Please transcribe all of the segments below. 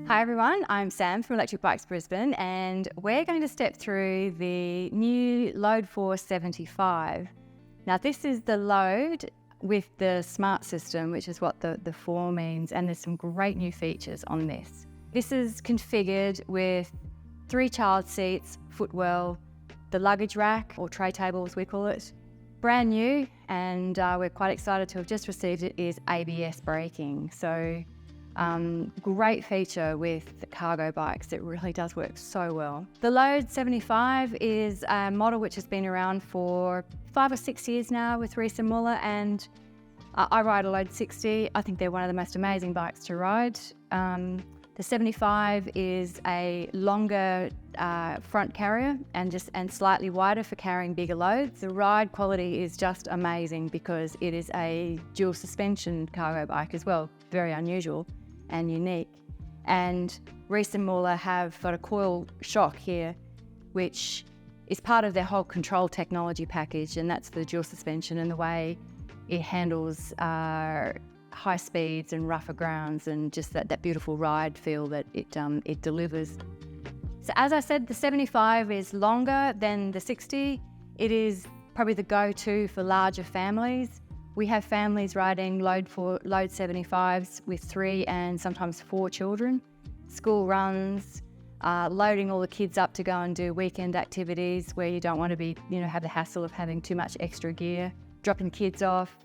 Hi everyone, I'm Sam from Electric Bikes Brisbane, and we're going to step through the new Load4 75. Now this is the Load with the smart system, which is what the 4 means, and there's some great new features on this. This is configured with 3 child seats, footwell, the luggage rack, or tray table as we call it. Brand new, and we're quite excited to have just received it, is ABS braking. So great feature with cargo bikes. It really does work so well. The Load 75 is a model which has been around for 5 or 6 years now with Riese and Müller, and I ride a Load 60. I think they're one of the most amazing bikes to ride. The 75 is a longer front carrier and slightly wider for carrying bigger loads. The ride quality is just amazing because it is a dual suspension cargo bike as well, very unusual and unique. And Riese and Müller have got a coil shock here, which is part of their whole control technology package, and that's the dual suspension and the way it handles high speeds and rougher grounds, and just that beautiful ride feel that it delivers. So as I said, the 75 is longer than the 60. It is probably the go-to for larger families. We have families riding Load 75s with 3 and sometimes 4 children. School runs, loading all the kids up to go and do weekend activities where you don't want to be, have the hassle of having too much extra gear, dropping kids off,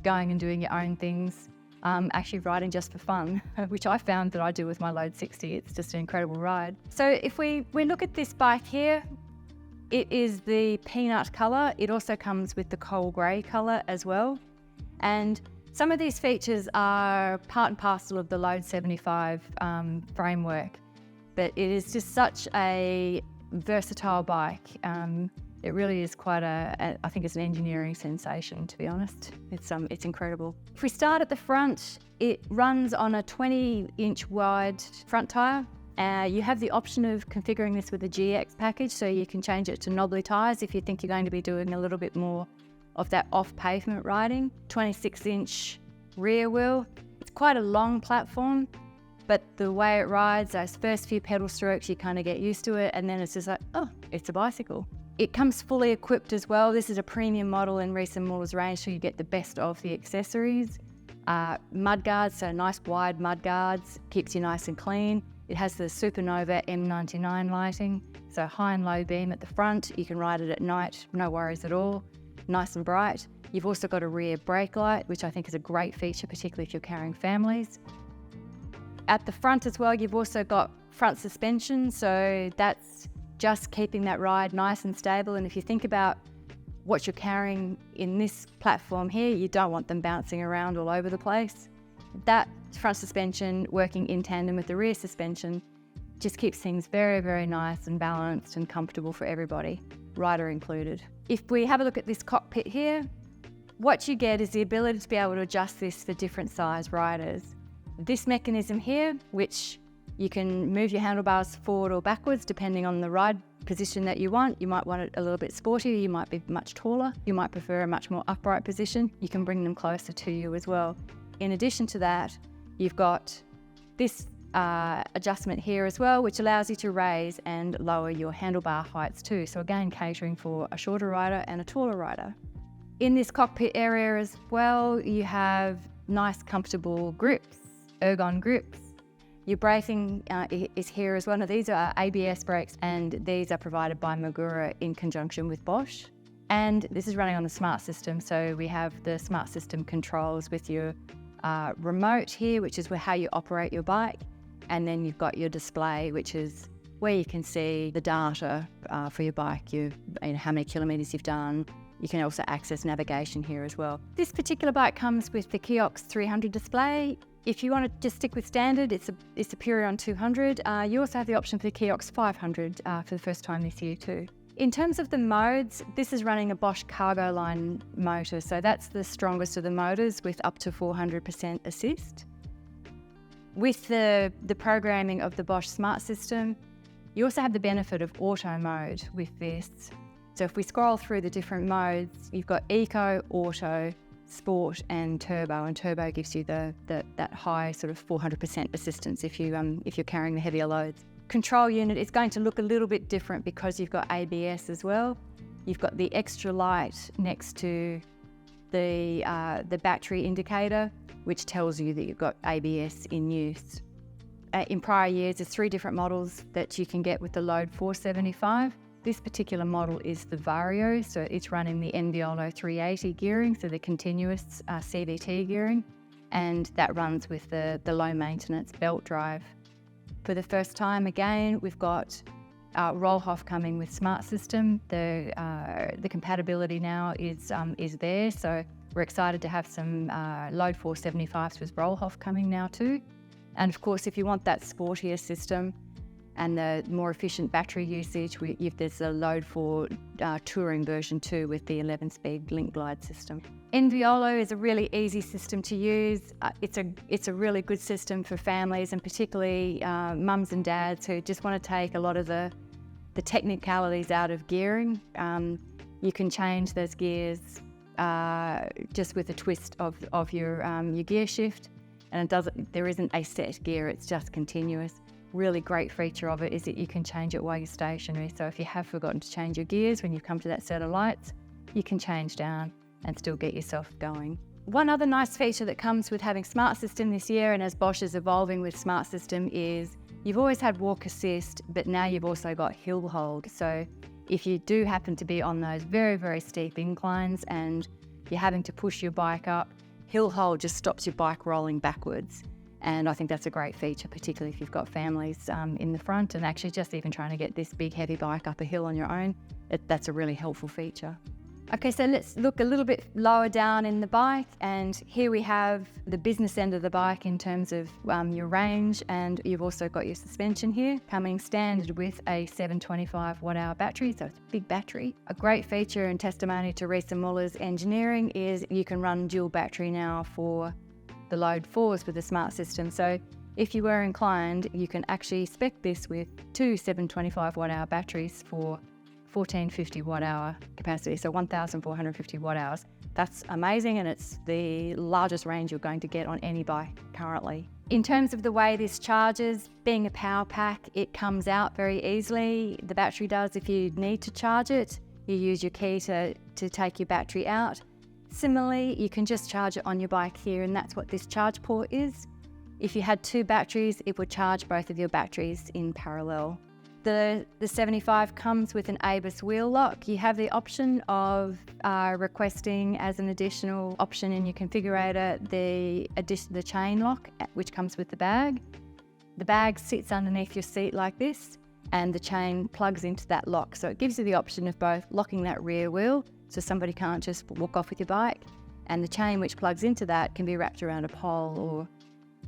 going and doing your own things. Actually riding just for fun, which I found that I do with my Load 60. It's just an incredible ride. So if we look at this bike here, it is the peanut colour. It also comes with the coal grey colour as well. And some of these features are part and parcel of the Load 75 framework, but it is just such a versatile bike. It really is quite I think it's an engineering sensation, to be honest. It's incredible. If we start at the front, it runs on a 20-inch wide front tyre. You have the option of configuring this with a GX package, so you can change it to knobbly tyres if you think you're going to be doing a little bit more of that off-pavement riding. 26-inch rear wheel. It's quite a long platform, but the way it rides, those first few pedal strokes, you kind of get used to it, and then it's just like, oh, it's a bicycle. It comes fully equipped as well. This is a premium model in Riese and Müller's range, so you get the best of the accessories. Mud guards, so nice wide mud guards, keeps you nice and clean. It has the Supernova M99 lighting, so high and low beam at the front. You can ride it at night, no worries at all. Nice and bright. You've also got a rear brake light, which I think is a great feature, particularly if you're carrying families. At the front as well, you've also got front suspension, so that's just keeping that ride nice and stable. And if you think about what you're carrying in this platform here, you don't want them bouncing around all over the place. That front suspension working in tandem with the rear suspension just keeps things very, very nice and balanced and comfortable for everybody, rider included. If we have a look at this cockpit here, what you get is the ability to be able to adjust this for different size riders. This mechanism here, which you can move your handlebars forward or backwards depending on the ride position that you want. You might want it a little bit sportier, you might be much taller, you might prefer a much more upright position. You can bring them closer to you as well. In addition to that, you've got this adjustment here as well, which allows you to raise and lower your handlebar heights too. So again, catering for a shorter rider and a taller rider. In this cockpit area as well, you have nice comfortable grips, ergon grips. Your braking is here as well. Now these are ABS brakes, and these are provided by Magura in conjunction with Bosch. And this is running on the smart system. So we have the smart system controls with your remote here, which is how you operate your bike. And then you've got your display, which is where you can see the data for your bike, how many kilometres you've done. You can also access navigation here as well. This particular bike comes with the Kiox 300 display. If you want to just stick with standard, it's superior on 200. You also have the option for the Kiox 500 for the first time this year too. In terms of the modes, this is running a Bosch cargo line motor, so that's the strongest of the motors with up to 400% assist. With the programming of the Bosch smart system, you also have the benefit of auto mode with this. So if we scroll through the different modes, you've got Eco, Auto, Sport and Turbo gives you that high sort of 400% assistance if you're carrying the heavier loads. Control unit is going to look a little bit different because you've got ABS as well. You've got the extra light next to the battery indicator, which tells you that you've got ABS in use. In prior years, there's 3 different models that you can get with the Load 475. This particular model is the Vario, so it's running the Enviolo 380 gearing, so the continuous CVT gearing, and that runs with the low maintenance belt drive. For the first time, again, we've got Roll-Off coming with Smart System. The compatibility now is there, so we're excited to have some Load 475s with Roll-Off coming now too. And of course, if you want that sportier system and the more efficient battery usage, there's a Load 4 Touring version 2 with the 11-speed link glide system. Enviolo is a really easy system to use. It's a really good system for families, and particularly mums and dads who just want to take a lot of the technicalities out of gearing. You can change those gears just with a twist of your gear shift, and there isn't a set gear, it's just continuous. Really great feature of it is that you can change it while you're stationary. So if you have forgotten to change your gears when you come to that set of lights, you can change down and still get yourself going. One other nice feature that comes with having Smart System this year, and as Bosch is evolving with Smart System, is you've always had walk assist, but now you've also got hill hold. So if you do happen to be on those very, very steep inclines and you're having to push your bike up, hill hold just stops your bike rolling backwards. And I think that's a great feature, particularly if you've got families in the front, and actually just even trying to get this big heavy bike up a hill on your own, that's a really helpful feature. Okay, so let's look a little bit lower down in the bike, and here we have the business end of the bike in terms of your range, and you've also got your suspension here coming standard with a 725 watt-hour battery, so it's a big battery. A great feature and testimony to Riese and Müller's engineering is you can run dual battery now for the Load 4s with the Smart System. So if you were inclined, you can actually spec this with 2 725 watt-hour batteries for 1450 watt-hour capacity, so 1450 watt-hours. That's amazing, and it's the largest range you're going to get on any bike currently. In terms of the way this charges, being a power pack, it comes out very easily. The battery does. If you need to charge it, you use your key to take your battery out. Similarly, you can just charge it on your bike here, and that's what this charge port is. If you had 2 batteries, it would charge both of your batteries in parallel. The 75 comes with an ABUS wheel lock. You have the option of requesting as an additional option in your configurator the chain lock, which comes with the bag. The bag sits underneath your seat like this, and the chain plugs into that lock. So it gives you the option of both locking that rear wheel, so somebody can't just walk off with your bike, and the chain which plugs into that can be wrapped around a pole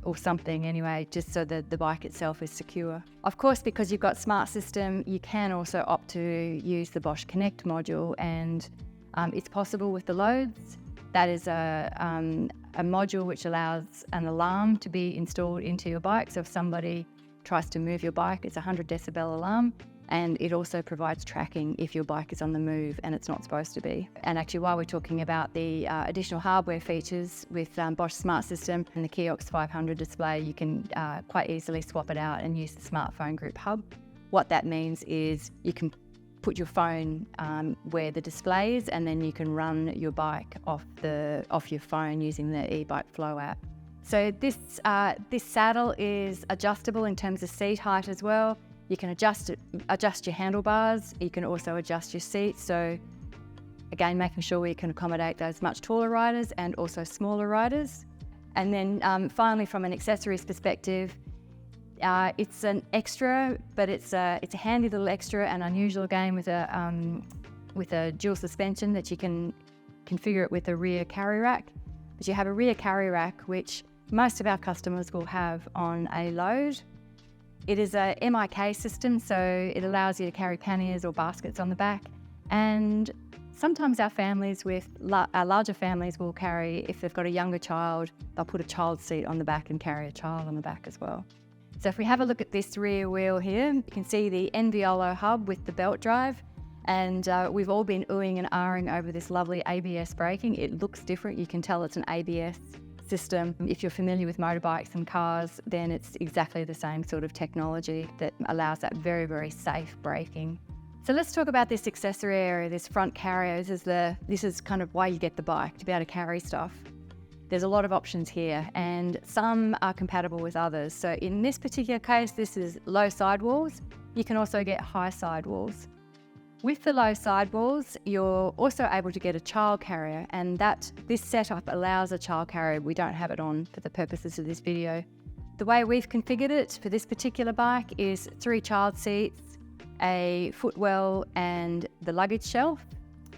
or something anyway, just so that the bike itself is secure. Of course, because you've got Smart System, you can also opt to use the Bosch Connect module, and it's possible with the Loads. That is a module which allows an alarm to be installed into your bike. So if somebody tries to move your bike, it's a 100 decibel alarm. And it also provides tracking if your bike is on the move and it's not supposed to be. And actually, while we're talking about the additional hardware features with Bosch Smart System and the Kiox 500 display, you can quite easily swap it out and use the smartphone group hub. What that means is you can put your phone where the display is, and then you can run your bike off your phone using the eBike Flow app. So this saddle is adjustable in terms of seat height as well. You can adjust your handlebars. You can also adjust your seats. So again, making sure we can accommodate those much taller riders and also smaller riders. And then finally, from an accessories perspective, it's an extra, but it's a handy little extra and unusual again with a dual suspension that you can configure it with a rear carry rack. But you have a rear carry rack, which most of our customers will have on a Load. It is a MIK system, so it allows you to carry panniers or baskets on the back. And sometimes our larger families will carry, if they've got a younger child, they'll put a child seat on the back and carry a child on the back as well. So if we have a look at this rear wheel here, you can see the Enviolo hub with the belt drive, And we've all been oohing and ahhing over this lovely ABS braking. It looks different. You can tell it's an ABS system. If you're familiar with motorbikes and cars, then it's exactly the same sort of technology that allows that very, very safe braking. So let's talk about this accessory area, this front carrier. This is kind of why you get the bike, to be able to carry stuff. There's a lot of options here, and some are compatible with others. So in this particular case, this is low sidewalls. You can also get high sidewalls. With the low sidewalls, you're also able to get a child carrier, and this setup allows a child carrier. We don't have it on for the purposes of this video. The way we've configured it for this particular bike is 3 child seats, a footwell and the luggage shelf.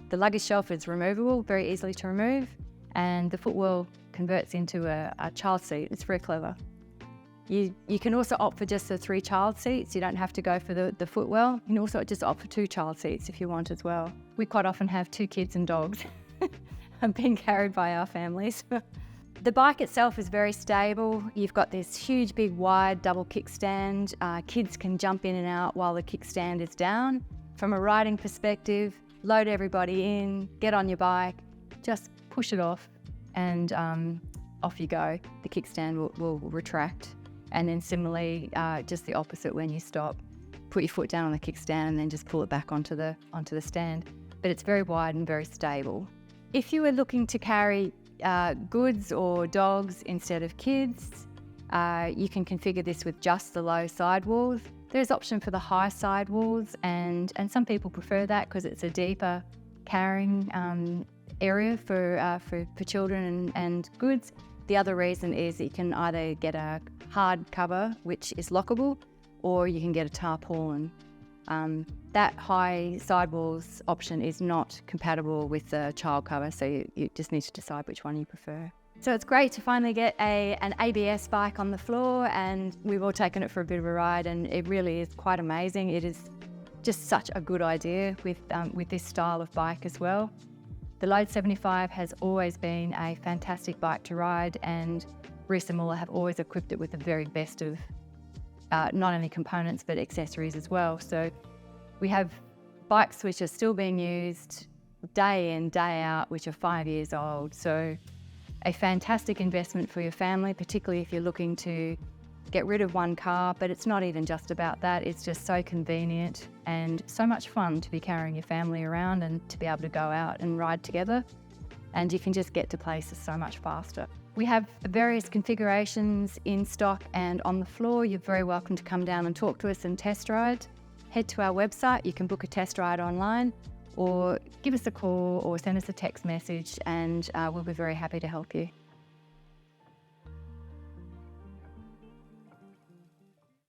The luggage shelf is removable, very easily to remove, and the footwell converts into a child seat. It's very clever. You can also opt for just the 3 child seats. You don't have to go for the footwell. You can also just opt for 2 child seats if you want as well. We quite often have 2 kids and dogs being carried by our families. The bike itself is very stable. You've got this huge, big, wide double kickstand. Kids can jump in and out while the kickstand is down. From a riding perspective, load everybody in, get on your bike, just push it off, and off you go. The kickstand will retract. And then similarly, just the opposite when you stop. Put your foot down on the kickstand and then just pull it back onto the stand. But it's very wide and very stable. If you were looking to carry goods or dogs instead of kids, you can configure this with just the low sidewalls. There's option for the high sidewalls, and some people prefer that because it's a deeper carrying area for children and goods. The other reason is that you can either get a hard cover, which is lockable, or you can get a tarpaulin. That high sidewalls option is not compatible with the child cover, so you just need to decide which one you prefer. So it's great to finally get an ABS bike on the floor, and we've all taken it for a bit of a ride, and it really is quite amazing. It is just such a good idea with this style of bike as well. The Load75 has always been a fantastic bike to ride, and Riese and Müller have always equipped it with the very best of not only components but accessories as well. So we have bikes which are still being used day in, day out, which are 5 years old. So a fantastic investment for your family, particularly if you're looking to get rid of one car. But it's not even just about that. It's just so convenient and so much fun to be carrying your family around and to be able to go out and ride together. And you can just get to places so much faster. We have various configurations in stock and on the floor. You're very welcome to come down and talk to us and test ride. Head to our website. You can book a test ride online, or give us a call or send us a text message, and we'll be very happy to help you.